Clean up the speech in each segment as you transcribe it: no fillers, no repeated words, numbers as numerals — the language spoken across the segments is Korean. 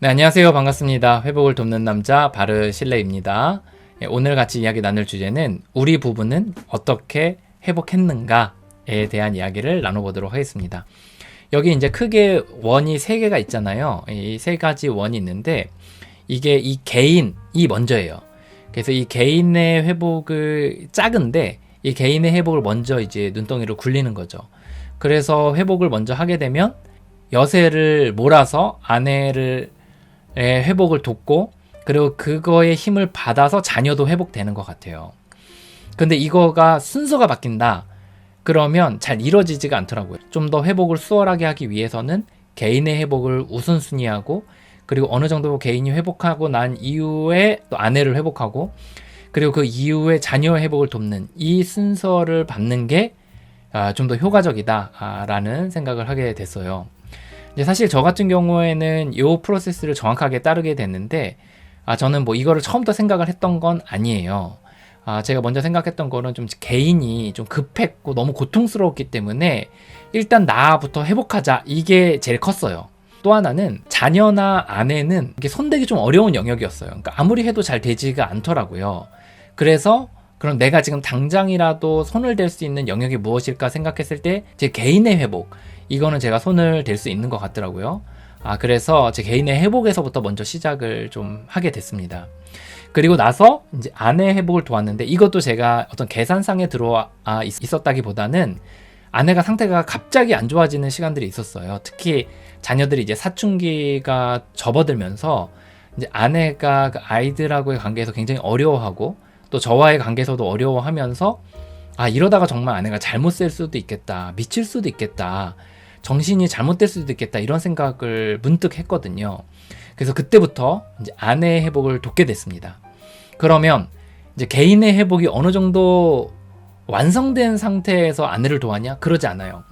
네, 안녕하세요. 반갑습니다. 회복을 돕는 남자 바르실레입니다. 오늘 같이 이야기 나눌 주제는 우리 부부는 어떻게 회복했는가에 대한 이야기를 나눠보도록 하겠습니다. 여기 이제 크게 원이 세 개가 있잖아요. 이 세 가지 원이 있는데 이게 이 개인이 먼저예요. 그래서 이 개인의 회복을 작은데 이 개인의 회복을 먼저 이제 눈덩이로 굴리는 거죠. 그래서 회복을 먼저 하게 되면 여세를 몰아서 아내를 회복을 돕고 그리고 그거에 힘을 받아서 자녀도 회복되는 것 같아요. 근데 이거가 순서가 바뀐다 그러면 잘 이루어지지가 않더라고요. 좀 더 회복을 수월하게 하기 위해서는 개인의 회복을 우선순위하고 그리고 어느 정도 개인이 회복하고 난 이후에 또 아내를 회복하고 그리고 그 이후에 자녀 회복을 돕는 이 순서를 밟는 게 좀 더 효과적이다라는 생각을 하게 됐어요. 이제 사실 저 같은 경우에는 이 프로세스를 정확하게 따르게 됐는데 저는 뭐 이거를 처음부터 생각을 했던 건 아니에요. 제가 먼저 생각했던 거는 좀 개인이 좀 급했고 너무 고통스러웠기 때문에 일단 나부터 회복하자 이게 제일 컸어요. 또 하나는 자녀나 아내는 이게 손대기 좀 어려운 영역이었어요. 그러니까 아무리 해도 잘 되지가 않더라고요. 그래서 그럼 내가 지금 당장이라도 손을 댈 수 있는 영역이 무엇일까 생각했을 때 제 개인의 회복 이거는 제가 손을 댈 수 있는 것 같더라고요. 그래서 제 개인의 회복에서부터 먼저 시작을 좀 하게 됐습니다. 그리고 나서 이제 아내 회복을 도왔는데 이것도 제가 어떤 계산상에 들어와 있었다기보다는 아내가 상태가 갑자기 안 좋아지는 시간들이 있었어요. 특히 자녀들이 이제 사춘기가 접어들면서 이제 아내가 그 아이들하고의 관계에서 굉장히 어려워하고 또 저와의 관계에서도 어려워하면서 이러다가 정말 아내가 잘못 될 수도 있겠다, 미칠 수도 있겠다, 정신이 잘못될 수도 있겠다 이런 생각을 문득 했거든요. 그래서 그때부터 이제 아내의 회복을 돕게 됐습니다. 그러면 이제 개인의 회복이 어느 정도 완성된 상태에서 아내를 도왔냐? 그러지 않아요.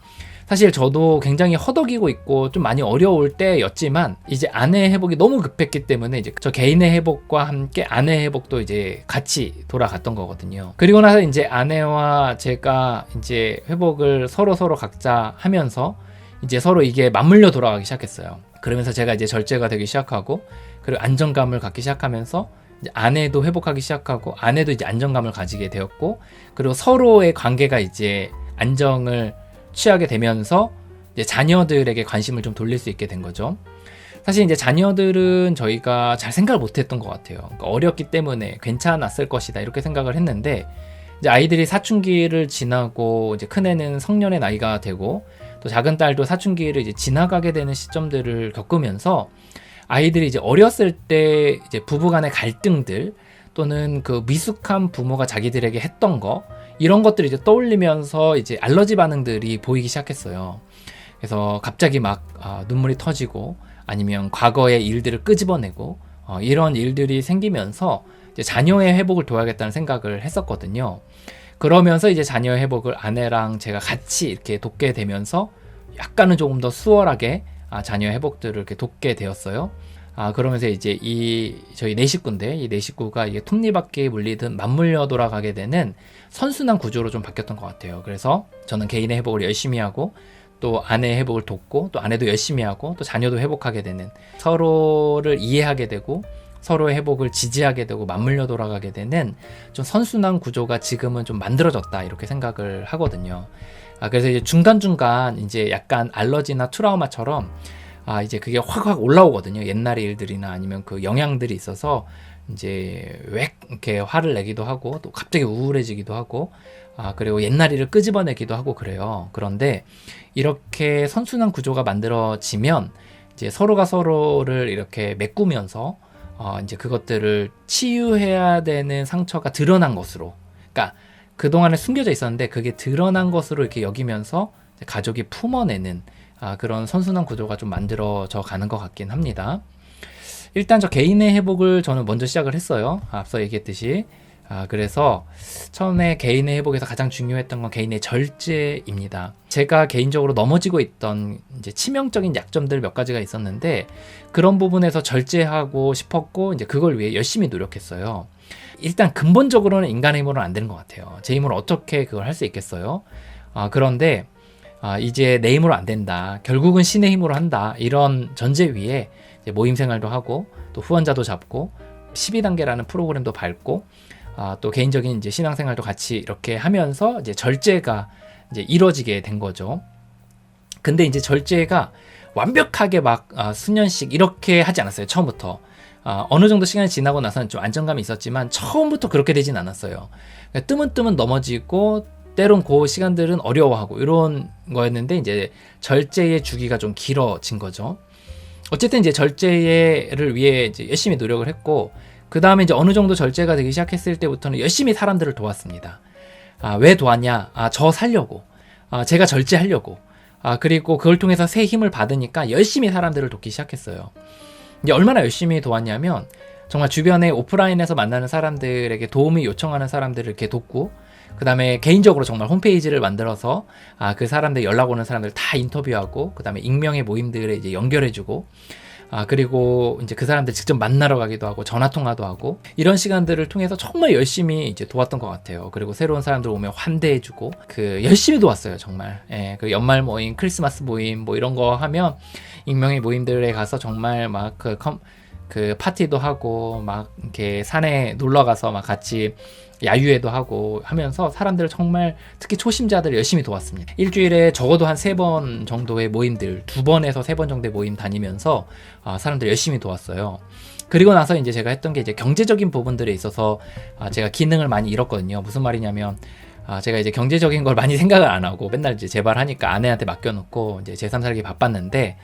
사실 저도 굉장히 허덕이고 있고 좀 많이 어려울 때였지만 이제 아내의 회복이 너무 급했기 때문에 이제 저 개인의 회복과 함께 아내의 회복도 이제 같이 돌아갔던 거거든요. 그리고 나서 이제 아내와 제가 이제 회복을 서로 각자 하면서 이제 서로 이게 맞물려 돌아가기 시작했어요. 그러면서 제가 이제 절제가 되기 시작하고 그리고 안정감을 갖기 시작하면서 이제 아내도 회복하기 시작하고 아내도 이제 안정감을 가지게 되었고 그리고 서로의 관계가 이제 안정을 취하게 되면서 이제 자녀들에게 관심을 좀 돌릴 수 있게 된 거죠. 사실 이제 자녀들은 저희가 잘 생각을 못 했던 것 같아요. 그러니까 어렸기 때문에 괜찮았을 것이다 이렇게 생각을 했는데 이제 아이들이 사춘기를 지나고 이제 큰애는 성년의 나이가 되고 또 작은 딸도 사춘기를 이제 지나가게 되는 시점들을 겪으면서 아이들이 이제 어렸을 때 이제 부부간의 갈등들 또는 그 미숙한 부모가 자기들에게 했던 거 이런 것들을 이제 떠올리면서 이제 알러지 반응들이 보이기 시작했어요. 그래서 갑자기 막 눈물이 터지고 아니면 과거의 일들을 끄집어내고 이런 일들이 생기면서 이제 자녀의 회복을 도와야겠다는 생각을 했었거든요. 그러면서 이제 자녀의 회복을 아내랑 제가 같이 이렇게 돕게 되면서 약간은 조금 더 수월하게 자녀의 회복들을 이렇게 돕게 되었어요. 그러면서 이제 저희 네 식구인데 이 네 식구가 이게 톱니바퀴에 물리듯 맞물려 돌아가게 되는 선순환 구조로 좀 바뀌었던 것 같아요. 그래서 저는 개인의 회복을 열심히 하고 또 아내의 회복을 돕고 또 아내도 열심히 하고 또 자녀도 회복하게 되는 서로를 이해하게 되고 서로의 회복을 지지하게 되고 맞물려 돌아가게 되는 좀 선순환 구조가 지금은 좀 만들어졌다 이렇게 생각을 하거든요. 그래서 이제 중간중간 이제 약간 알러지나 트라우마처럼 이제 그게 확 올라오거든요. 옛날의 일들이나 아니면 그 영향들이 있어서 이제 왜 이렇게 화를 내기도 하고 또 갑자기 우울해지기도 하고 그리고 옛날 일을 끄집어내기도 하고 그래요. 그런데 이렇게 선순환 구조가 만들어지면 이제 서로가 서로를 이렇게 메꾸면서 이제 그것들을 치유해야 되는 상처가 드러난 것으로, 그러니까 그동안에 숨겨져 있었는데 그게 드러난 것으로 이렇게 여기면서 가족이 품어내는 그런 선순환 구조가 좀 만들어져 가는 것 같긴 합니다. 일단 저 개인의 회복을 저는 먼저 시작을 했어요. 앞서 얘기했듯이. 그래서 처음에 개인의 회복에서 가장 중요했던 건 개인의 절제입니다. 제가 개인적으로 넘어지고 있던 이제 치명적인 약점들 몇 가지가 있었는데 그런 부분에서 절제하고 싶었고 이제 그걸 위해 열심히 노력했어요. 일단 근본적으로는 인간의 힘으로는 안 되는 것 같아요. 제 힘으로 어떻게 그걸 할 수 있겠어요? 그런데 이제 내 힘으로 안 된다. 결국은 신의 힘으로 한다. 이런 전제 위에 이제 모임 생활도 하고 또 후원자도 잡고 12단계라는 프로그램도 밟고 또 개인적인 이제 신앙생활도 같이 이렇게 하면서 이제 절제가 이제 이루어지게 된 거죠. 근데 이제 절제가 완벽하게 막 수년씩 이렇게 하지 않았어요. 처음부터. 어느 정도 시간이 지나고 나서는 좀 안정감이 있었지만 처음부터 그렇게 되진 않았어요. 그러니까 뜨문뜨문 넘어지고 때론 그 시간들은 어려워하고 이런 거였는데 이제 절제의 주기가 좀 길어진 거죠. 어쨌든 이제 절제를 위해 이제 열심히 노력을 했고 그 다음에 이제 어느 정도 절제가 되기 시작했을 때부터는 열심히 사람들을 도왔습니다. 왜 도왔냐? 저 살려고. 제가 절제하려고. 그리고 그걸 통해서 새 힘을 받으니까 열심히 사람들을 돕기 시작했어요. 이제 얼마나 열심히 도왔냐면 정말 주변에 오프라인에서 만나는 사람들에게 도움을 요청하는 사람들을 이렇게 돕고 그 다음에 개인적으로 정말 홈페이지를 만들어서 그 사람들 연락 오는 사람들 다 인터뷰하고 그 다음에 익명의 모임들에 이제 연결해주고 그리고 이제 그 사람들 직접 만나러 가기도 하고 전화 통화도 하고 이런 시간들을 통해서 정말 열심히 이제 도왔던 것 같아요. 그리고 새로운 사람들 오면 환대해주고 열심히 도왔어요 정말. 그 연말 모임, 크리스마스 모임 뭐 이런 거 하면 익명의 모임들에 가서 정말 막 그 파티도 하고 막 이렇게 산에 놀러 가서 막 같이 야유회도 하고 하면서 사람들을 정말 특히 초심자들을 열심히 도왔습니다. 일주일에 적어도 한 3번 정도의 모임들, 2번에서 3번 정도의 모임 다니면서 사람들 열심히 도왔어요. 그리고 나서 이제 제가 했던 게 이제 경제적인 부분들에 있어서 제가 기능을 많이 잃었거든요. 무슨 말이냐면 제가 이제 경제적인 걸 많이 생각을 안 하고 맨날 이제 제발하니까 아내한테 맡겨놓고 이제 제3 살기 바빴는데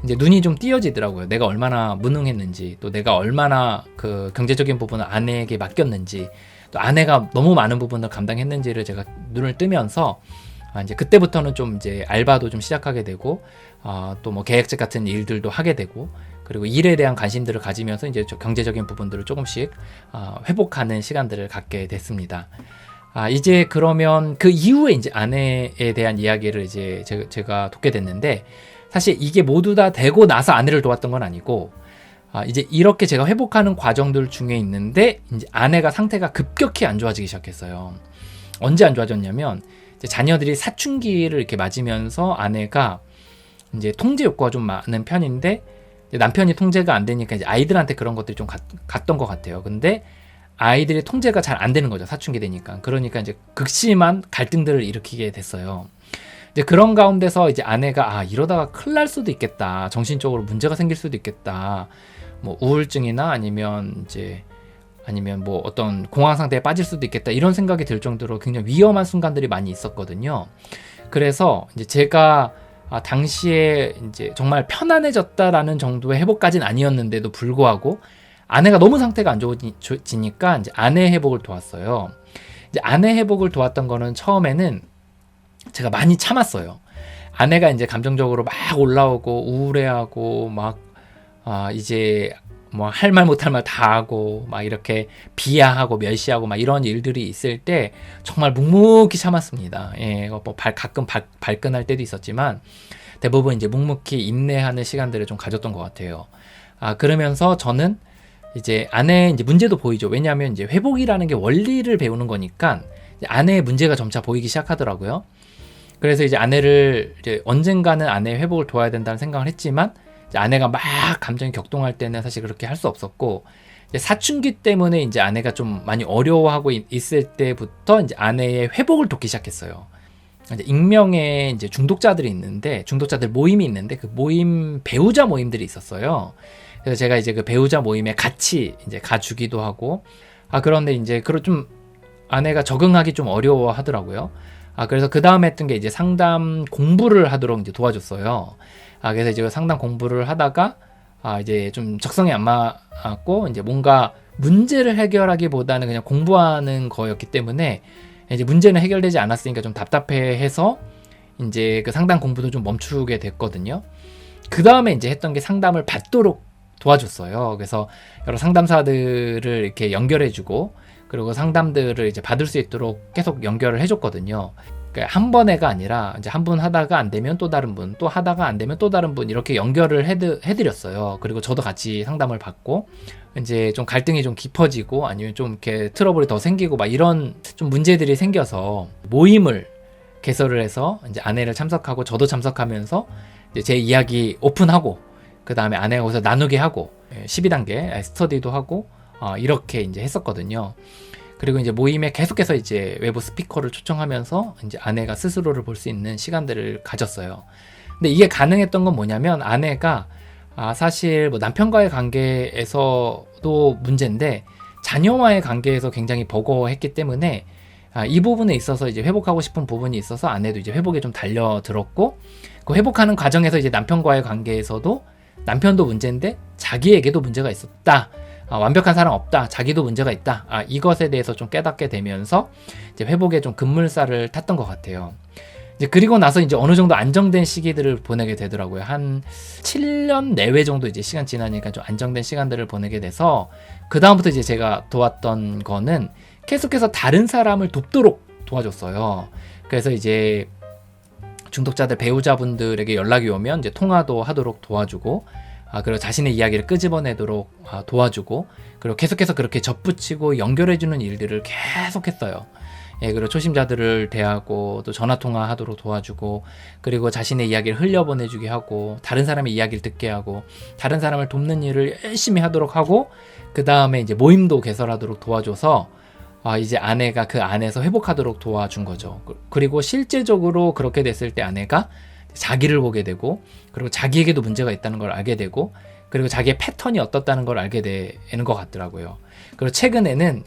이제 눈이 좀 띄어지더라고요. 내가 얼마나 무능했는지, 또 내가 얼마나 그 경제적인 부분을 아내에게 맡겼는지, 또 아내가 너무 많은 부분을 감당했는지를 제가 눈을 뜨면서 이제 그때부터는 좀 이제 알바도 좀 시작하게 되고 또 뭐 계획책 같은 일들도 하게 되고 그리고 일에 대한 관심들을 가지면서 이제 경제적인 부분들을 조금씩 회복하는 시간들을 갖게 됐습니다. 이제 그러면 그 이후에 이제 아내에 대한 이야기를 이제 제가 돕게 됐는데 사실 이게 모두 다 되고 나서 아내를 도왔던 건 아니고 이제 이렇게 제가 회복하는 과정들 중에 있는데 이제 아내가 상태가 급격히 안 좋아지기 시작했어요. 언제 안 좋아졌냐면 이제 자녀들이 사춘기를 이렇게 맞으면서 아내가 이제 통제 욕구가 좀 많은 편인데 남편이 통제가 안 되니까 이제 아이들한테 그런 것들이 좀 갔던 것 같아요. 근데 아이들의 통제가 잘 안 되는 거죠. 사춘기 되니까. 그러니까 이제 극심한 갈등들을 일으키게 됐어요. 이제 그런 가운데서 이제 아내가 이러다가 큰일 날 수도 있겠다. 정신적으로 문제가 생길 수도 있겠다. 뭐 우울증이나 아니면 뭐 어떤 공황 상태에 빠질 수도 있겠다. 이런 생각이 들 정도로 굉장히 위험한 순간들이 많이 있었거든요. 그래서 이제 제가 당시에 이제 정말 편안해졌다라는 정도의 회복까지는 아니었는데도 불구하고 아내가 너무 상태가 안 좋아지니까 이제 아내 회복을 도왔어요. 이제 아내 회복을 도왔던 거는 처음에는 제가 많이 참았어요. 아내가 이제 감정적으로 막 올라오고 우울해하고 막 이제 뭐 할 말 못할 말 다 하고 막 이렇게 비하하고 멸시하고 막 이런 일들이 있을 때 정말 묵묵히 참았습니다. 뭐 가끔 발끈할 때도 있었지만 대부분 이제 묵묵히 인내하는 시간들을 좀 가졌던 것 같아요. 그러면서 저는 이제 아내의 이제 문제도 보이죠. 왜냐하면 이제 회복이라는 게 원리를 배우는 거니까 아내의 문제가 점차 보이기 시작하더라고요. 그래서 이제 아내를 이제 언젠가는 아내의 회복을 도와야 된다는 생각을 했지만 이제 아내가 막 감정이 격동할 때는 사실 그렇게 할 수 없었고 이제 사춘기 때문에 이제 아내가 좀 많이 어려워하고 있을 때부터 이제 아내의 회복을 돕기 시작했어요. 이제 익명의 이제 중독자들이 있는데 중독자들 모임이 있는데 그 모임 배우자 모임들이 있었어요. 그래서 제가 이제 그 배우자 모임에 같이 이제 가주기도 하고 그런데 이제 좀 아내가 적응하기 좀 어려워 하더라고요. 그래서 그 다음에 했던 게 이제 상담 공부를 하도록 이제 도와줬어요. 그래서 이제 상담 공부를 하다가 이제 좀 적성에 안 맞고 이제 뭔가 문제를 해결하기보다는 그냥 공부하는 거였기 때문에 이제 문제는 해결되지 않았으니까 좀 답답해해서 이제 그 상담 공부도 좀 멈추게 됐거든요. 그 다음에 이제 했던 게 상담을 받도록 도와줬어요. 그래서 여러 상담사들을 이렇게 연결해주고 그리고 상담들을 이제 받을 수 있도록 계속 연결을 해줬거든요. 그러니까 한 번에가 아니라 이제 한 분 하다가 안 되면 또 다른 분, 또 하다가 안 되면 또 다른 분 이렇게 연결을 해드렸어요. 그리고 저도 같이 상담을 받고 이제 좀 갈등이 좀 깊어지고 아니면 좀 이렇게 트러블이 더 생기고 막 이런 좀 문제들이 생겨서 모임을 개설을 해서 이제 아내를 참석하고 저도 참석하면서 이제 제 이야기 오픈하고 그 다음에 아내가 거기서 나누게 하고 12단계 스터디도 하고 이렇게 이제 했었거든요. 그리고 이제 모임에 계속해서 이제 외부 스피커를 초청하면서 이제 아내가 스스로를 볼 수 있는 시간들을 가졌어요. 근데 이게 가능했던 건 뭐냐면 아내가 사실 뭐 남편과의 관계에서도 문제인데 자녀와의 관계에서 굉장히 버거워했기 때문에 이 부분에 있어서 이제 회복하고 싶은 부분이 있어서 아내도 이제 회복에 좀 달려들었고, 그 회복하는 과정에서 이제 남편과의 관계에서도 남편도 문제인데 자기에게도 문제가 있었다. 완벽한 사람 없다. 자기도 문제가 있다. 이것에 대해서 좀 깨닫게 되면서 이제 회복에 좀 급물살을 탔던 것 같아요. 이제 그리고 나서 이제 어느 정도 안정된 시기들을 보내게 되더라고요. 한 7년 내외 정도 이제 시간 지나니까 좀 안정된 시간들을 보내게 돼서 그 다음부터 이제 제가 도왔던 거는 계속해서 다른 사람을 돕도록 도와줬어요. 그래서 이제 중독자들 배우자분들에게 연락이 오면 이제 통화도 하도록 도와주고, 그리고 자신의 이야기를 끄집어내도록 도와주고, 그리고 계속해서 그렇게 접붙이고 연결해주는 일들을 계속했어요. 그리고 초심자들을 대하고 또 전화통화 하도록 도와주고, 그리고 자신의 이야기를 흘려보내주게 하고, 다른 사람의 이야기를 듣게 하고, 다른 사람을 돕는 일을 열심히 하도록 하고, 그 다음에 이제 모임도 개설하도록 도와줘서 이제 아내가 그 안에서 회복하도록 도와준 거죠. 그리고 실제적으로 그렇게 됐을 때 아내가 자기를 보게 되고, 그리고 자기에게도 문제가 있다는 걸 알게 되고, 그리고 자기의 패턴이 어떻다는 걸 알게 되는 것 같더라고요. 그리고 최근에는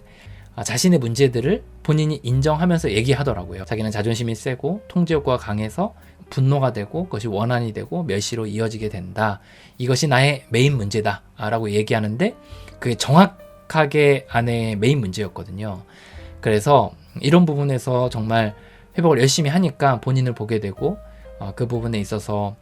자신의 문제들을 본인이 인정하면서 얘기하더라고요. 자기는 자존심이 세고 통제욕구가 강해서 분노가 되고 그것이 원한이 되고 멸시로 이어지게 된다. 이것이 나의 메인 문제다 라고 얘기하는데 그게 정확하게 아내의 메인 문제였거든요. 그래서 이런 부분에서 정말 회복을 열심히 하니까 본인을 보게 되고, 그 부분에 있어서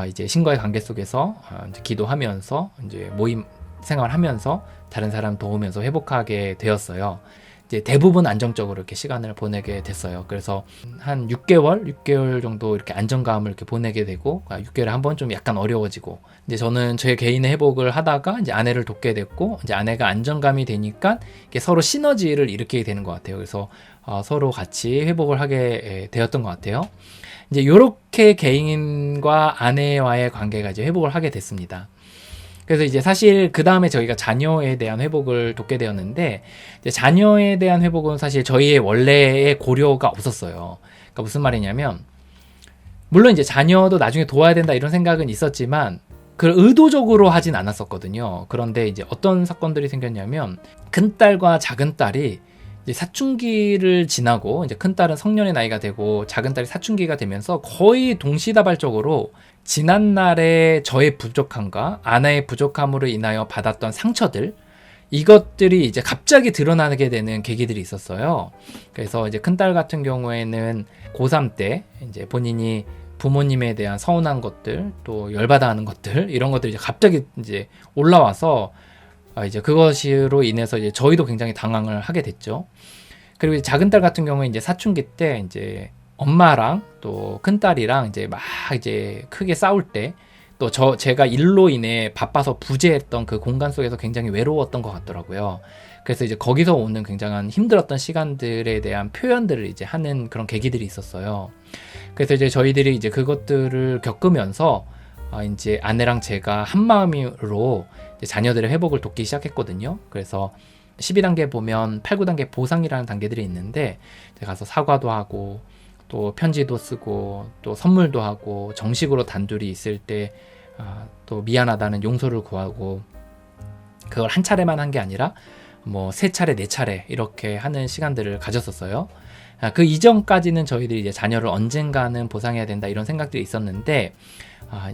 이제 신과의 관계 속에서 이제 기도하면서 이제 모임 생활하면서 다른 사람 도우면서 회복하게 되었어요. 이제 대부분 안정적으로 이렇게 시간을 보내게 됐어요. 그래서 한 6개월 정도 이렇게 안정감을 이렇게 보내게 되고, 6개월에 한 번 좀 약간 어려워지고, 이제 저는 제 개인의 회복을 하다가 이제 아내를 돕게 됐고, 이제 아내가 안정감이 되니까 이게 서로 시너지를 일으키게 되는 것 같아요. 그래서 서로 같이 회복을 하게 되었던 것 같아요. 이제 이렇게 개인과 아내와의 관계가 이제 회복을 하게 됐습니다. 그래서 이제 사실 그 다음에 저희가 자녀에 대한 회복을 돕게 되었는데, 이제 자녀에 대한 회복은 사실 저희의 원래의 고려가 없었어요. 그러니까 무슨 말이냐면, 물론 이제 자녀도 나중에 도와야 된다 이런 생각은 있었지만, 그걸 의도적으로 하진 않았었거든요. 그런데 이제 어떤 사건들이 생겼냐면, 큰딸과 작은딸이 이제 사춘기를 지나고, 이제 큰딸은 성년의 나이가 되고 작은딸이 사춘기가 되면서 거의 동시다발적으로 지난날의 저의 부족함과 아내의 부족함으로 인하여 받았던 상처들, 이것들이 이제 갑자기 드러나게 되는 계기들이 있었어요. 그래서 이제 큰딸 같은 경우에는 고3 때 이제 본인이 부모님에 대한 서운한 것들, 또 열받아 하는 것들, 이런 것들이 이제 갑자기 이제 올라와서 이제 그것으로 인해서 이제 저희도 굉장히 당황을 하게 됐죠. 그리고 작은 딸 같은 경우에 이제 사춘기 때 이제 엄마랑 또 큰딸이랑 이제 막 이제 크게 싸울 때, 또 제가 일로 인해 바빠서 부재했던 그 공간 속에서 굉장히 외로웠던 것 같더라고요. 그래서 이제 거기서 오는 굉장한 힘들었던 시간들에 대한 표현들을 이제 하는 그런 계기들이 있었어요. 그래서 이제 저희들이 이제 그것들을 겪으면서 이제 아내랑 제가 한 마음으로 자녀들의 회복을 돕기 시작했거든요. 그래서 12단계 보면 8, 9단계 보상이라는 단계들이 있는데, 제가 가서 사과도 하고 또 편지도 쓰고 또 선물도 하고, 정식으로 단둘이 있을 때 또 미안하다는 용서를 구하고, 그걸 한 차례만 한 게 아니라 뭐 3차례, 4차례 이렇게 하는 시간들을 가졌었어요. 그 이전까지는 저희들이 이제 자녀를 언젠가는 보상해야 된다 이런 생각들이 있었는데,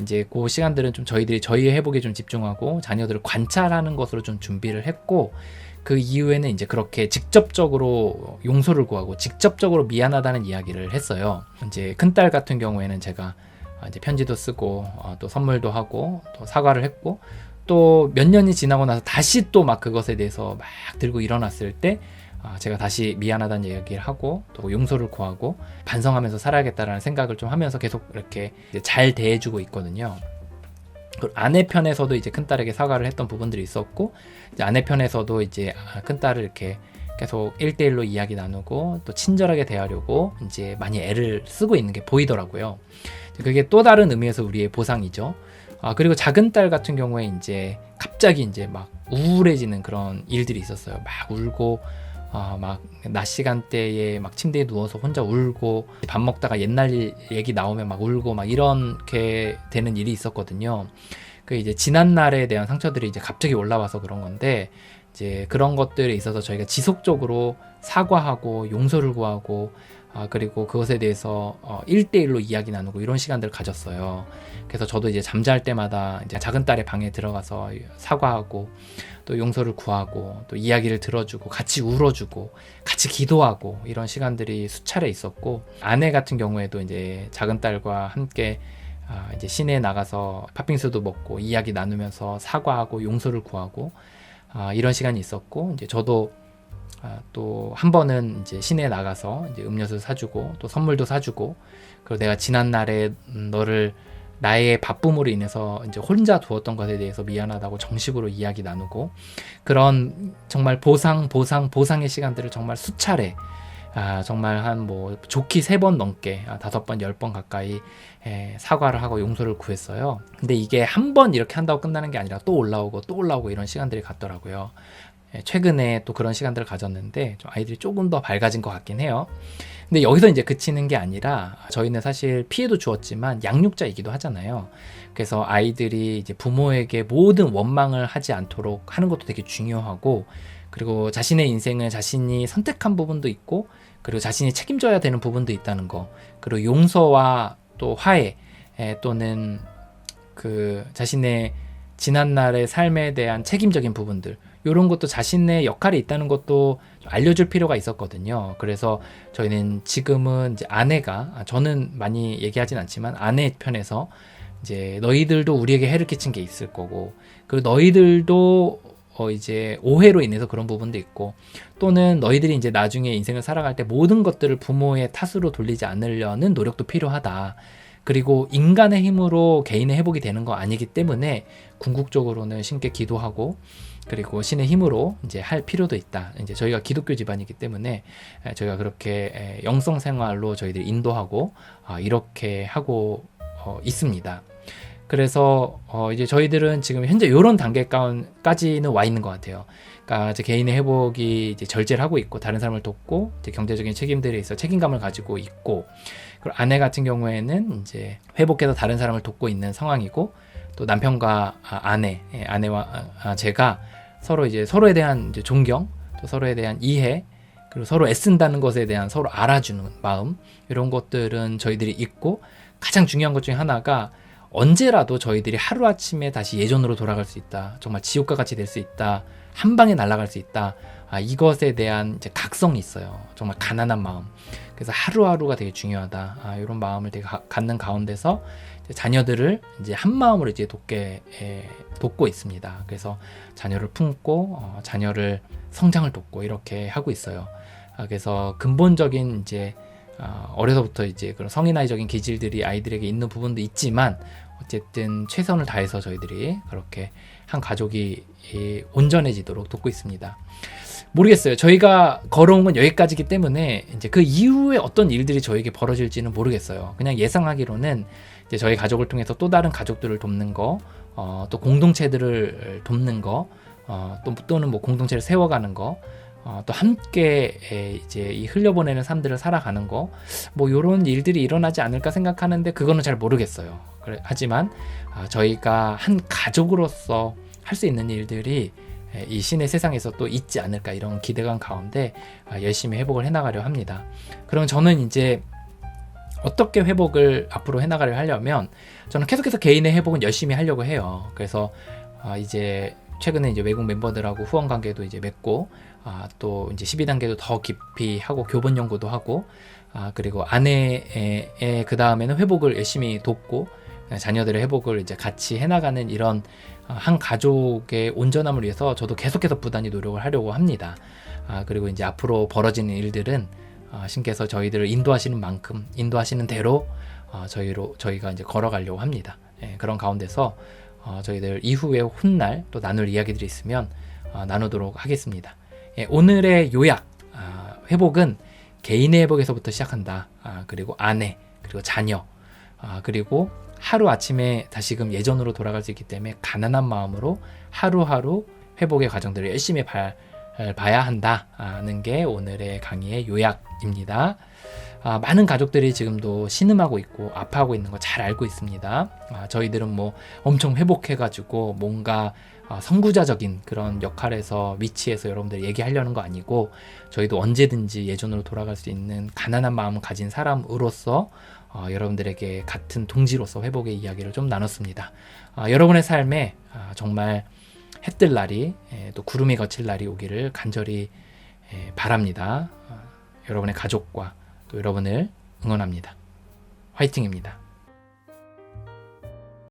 이제 그 시간들은 좀 저희들이 저희의 회복에 좀 집중하고 자녀들을 관찰하는 것으로 좀 준비를 했고, 그 이후에는 이제 그렇게 직접적으로 용서를 구하고 직접적으로 미안하다는 이야기를 했어요. 이제 큰딸 같은 경우에는 제가 이제 편지도 쓰고 또 선물도 하고 또 사과를 했고, 또 몇 년이 지나고 나서 다시 또 막 그것에 대해서 막 들고 일어났을 때 제가 다시 미안하다는 이야기를 하고 또 용서를 구하고 반성하면서 살아야겠다라는 생각을 좀 하면서 계속 이렇게 잘 대해주고 있거든요. 아내 편에서도 이제 큰딸에게 사과를 했던 부분들이 있었고, 이제 아내 편에서도 이제 큰딸을 이렇게 계속 1대1로 이야기 나누고 또 친절하게 대하려고 이제 많이 애를 쓰고 있는 게 보이더라고요. 그게 또 다른 의미에서 우리의 보상이죠. 그리고 작은 딸 같은 경우에 이제 갑자기 이제 막 우울해지는 그런 일들이 있었어요. 막 울고 막 낮 시간대에 막 침대에 누워서 혼자 울고, 밥 먹다가 옛날 얘기 나오면 막 울고 막 이렇게 되는 일이 있었거든요. 그 이제 지난 날에 대한 상처들이 이제 갑자기 올라와서 그런 건데, 이제 그런 것들에 있어서 저희가 지속적으로 사과하고 용서를 구하고, 그리고 그것에 대해서 1대1로 이야기 나누고 이런 시간들을 가졌어요. 그래서 저도 이제 잠잘 때마다 이제 작은 딸의 방에 들어가서 사과하고 또 용서를 구하고 또 이야기를 들어주고 같이 울어주고 같이 기도하고 이런 시간들이 수차례 있었고, 아내 같은 경우에도 이제 작은 딸과 함께 이제 시내에 나가서 팥빙수도 먹고 이야기 나누면서 사과하고 용서를 구하고 이런 시간이 있었고, 이제 저도 또 한 번은 이제 시내에 나가서 이제 음료수 사주고 또 선물도 사주고, 그리고 내가 지난 날에 너를 나의 바쁨으로 인해서 이제 혼자 두었던 것에 대해서 미안하다고 정식으로 이야기 나누고, 그런 정말 보상의 시간들을 정말 수차례, 정말 한 뭐 좋게 3번 넘게 5번 10번 가까이 사과를 하고 용서를 구했어요. 근데 이게 한 번 이렇게 한다고 끝나는 게 아니라 또 올라오고 이런 시간들이 갔더라고요. 최근에 또 그런 시간들을 가졌는데 좀 아이들이 조금 더 밝아진 것 같긴 해요. 근데 여기서 이제 그치는 게 아니라, 저희는 사실 피해도 주었지만 양육자이기도 하잖아요. 그래서 아이들이 이제 부모에게 모든 원망을 하지 않도록 하는 것도 되게 중요하고, 그리고 자신의 인생을 자신이 선택한 부분도 있고, 그리고 자신이 책임져야 되는 부분도 있다는 거, 그리고 용서와 또 화해, 또는 그 자신의 지난날의 삶에 대한 책임적인 부분들, 이런 것도 자신의 역할이 있다는 것도 알려줄 필요가 있었거든요. 그래서 저희는 지금은 이제 아내가, 저는 많이 얘기하진 않지만 아내 편에서 이제 너희들도 우리에게 해를 끼친 게 있을 거고, 그리고 너희들도 이제 오해로 인해서 그런 부분도 있고, 또는 너희들이 이제 나중에 인생을 살아갈 때 모든 것들을 부모의 탓으로 돌리지 않으려는 노력도 필요하다. 그리고 인간의 힘으로 개인의 회복이 되는 거 아니기 때문에 궁극적으로는 신께 기도하고, 그리고 신의 힘으로 이제 할 필요도 있다. 이제 저희가 기독교 집안이기 때문에 저희가 그렇게 영성 생활로 저희들 인도하고 이렇게 하고 있습니다. 그래서 이제 저희들은 지금 현재 이런 단계까지는 와 있는 것 같아요. 그러니까 이제 개인의 회복이 이제 절제를 하고 있고, 다른 사람을 돕고, 이제 경제적인 책임들에 있어 책임감을 가지고 있고, 그리고 아내 같은 경우에는 이제 회복해서 다른 사람을 돕고 있는 상황이고, 또 남편과 아내와 제가 서로 이제 서로에 대한 이제 존경, 또 서로에 대한 이해, 그리고 서로 애쓴다는 것에 대한 서로 알아주는 마음, 이런 것들은 저희들이 있고, 가장 중요한 것 중에 하나가 언제라도 저희들이 하루아침에 다시 예전으로 돌아갈 수 있다, 정말 지옥과 같이 될 수 있다, 한 방에 날아갈 수 있다, 이것에 대한 이제 각성이 있어요. 정말 가난한 마음. 그래서 하루하루가 되게 중요하다, 이런 마음을 되게 갖는 가운데서 자녀들을 이제 한 마음으로 이제 돕고 있습니다. 그래서 자녀를 품고 자녀를 성장을 돕고 이렇게 하고 있어요. 그래서 근본적인 이제 어려서부터 이제 그런 성인아이적인 기질들이 아이들에게 있는 부분도 있지만, 어쨌든 최선을 다해서 저희들이 그렇게 한 가족이 온전해지도록 돕고 있습니다. 모르겠어요. 저희가 걸어온 건 여기까지이기 때문에 이제 그 이후에 어떤 일들이 저에게 벌어질지는 모르겠어요. 그냥 예상하기로는 이제 저희 가족을 통해서 또 다른 가족들을 돕는 거, 또 공동체들을 돕는 거, 또는 뭐 공동체를 세워가는 거, 또 함께 이제 이 흘려보내는 삶들을 살아가는 거, 뭐 이런 일들이 일어나지 않을까 생각하는데 그거는 잘 모르겠어요. 하지만 저희가 한 가족으로서 할 수 있는 일들이 이 신의 세상에서 또 있지 않을까, 이런 기대감 가운데 열심히 회복을 해나가려 합니다. 그럼 저는 이제 어떻게 회복을 앞으로 해나가려 하려면, 저는 계속해서 개인의 회복은 열심히 하려고 해요. 그래서 이제 최근에 이제 외국 멤버들하고 후원 관계도 이제 맺고, 또 이제 12단계도 더 깊이 하고 교본 연구도 하고, 그리고 아내의 그 다음에는 회복을 열심히 돕고, 자녀들의 회복을 이제 같이 해나가는 이런 한 가족의 온전함을 위해서 저도 계속해서 부단히 노력을 하려고 합니다. 그리고 이제 앞으로 벌어지는 일들은 신께서 저희들을 인도하시는 만큼, 인도하시는 대로 저희가 이제 걸어가려고 합니다. 그런 가운데서 저희들 이후에 훗날 또 나눌 이야기들이 있으면 나누도록 하겠습니다. 오늘의 요약, 회복은 개인의 회복에서부터 시작한다. 그리고 아내, 그리고 자녀, 그리고 하루 아침에 다시금 예전으로 돌아갈 수 있기 때문에 가난한 마음으로 하루하루 회복의 과정들을 열심히 봐야 한다는 게 오늘의 강의의 요약입니다. 많은 가족들이 지금도 신음하고 있고 아파하고 있는 거 잘 알고 있습니다. 저희들은 뭐 엄청 회복해가지고 뭔가 선구자적인 그런 역할에서 위치에서 여러분들 얘기하려는 거 아니고 저희도 언제든지 예전으로 돌아갈 수 있는 가난한 마음을 가진 사람으로서 여러분들에게 같은 동지로서 회복의 이야기를 좀 나눴습니다. 여러분의 삶에 정말 해뜰 날이 또 구름이 걷힐 날이 오기를 간절히 바랍니다. 여러분의 가족과 또 여러분을 응원합니다. 화이팅입니다.